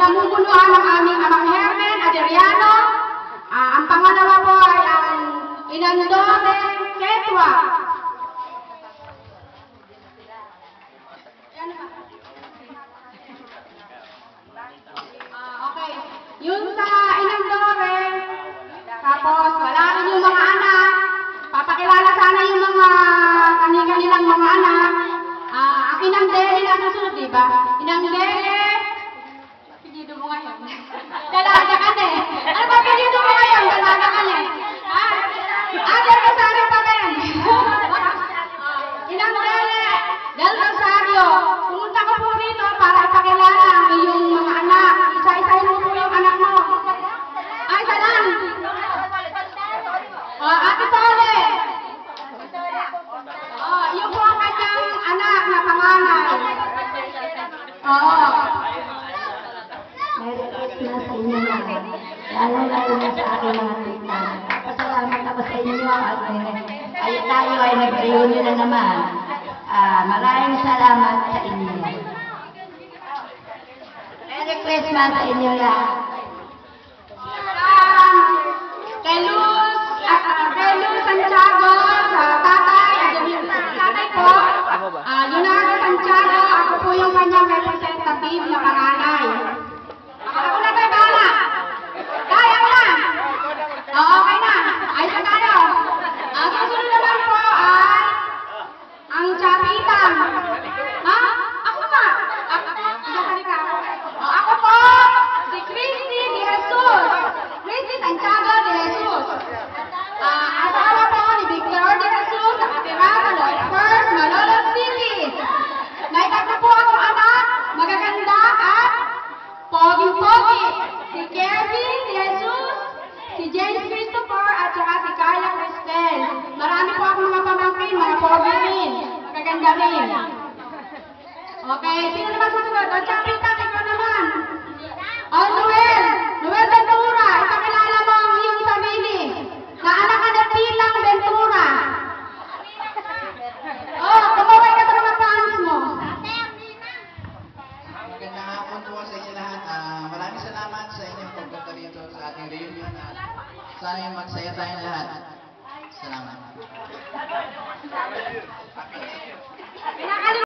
pinamumunuan ng aming Amang Hermen Adriano. Ang pangalawa po ay ang Inandore Ketwa. Okay. Yun sa Inandore, tapos wala rin yung mga anak. Papakilala sana yung mga kanilang mga anak. Ang Inang Dele na susunod, diba? Inang Dele, pilido mo ngayon. Dalaga ka na eh. Ano ba pilido mo ngayon? Dalaga ka na eh. Del Rosario pa rin. Inang Dele, Del Rosario, pumunta ko po rito para ipakilala ang iyong mga anak. Isa-isahin mo po yung anak mo. Isa lang. Ate Tole. Yung po ang kanyang anak na panganay. Merry Christmas sa inyo lahat. Lalo-lalo na sa aking mga tita. Pasalamat ako sa inyo at tayo ay nag-reunion na naman. Maraming salamat sa inyo. Merry Christmas sa inyo lahat. Kay Luz Santiago, sa tatay po, Leonardo Santiago, ako po yung kanyang representative na panganay. Ako na tayo bahala. Kaya na. Okay na. Ayos na tayo. Susunod naman po ay ang Chapitang. Ako pa. Ako po, si Christy de Jesus. Christy Santiago de Jesus. Asawa po ni Victor de Jesus, nakatira sa Los First, Malolos City. May tatlo po akong anak, magaganda at pogi-pogi. Si Kevin de Jesus, si James Christopher, at saka si Carla Cristel. Marami po akong mga pamangkin, mga pogi rin. Magaganda rin. Okay, sino naman susunod? O, Chapita!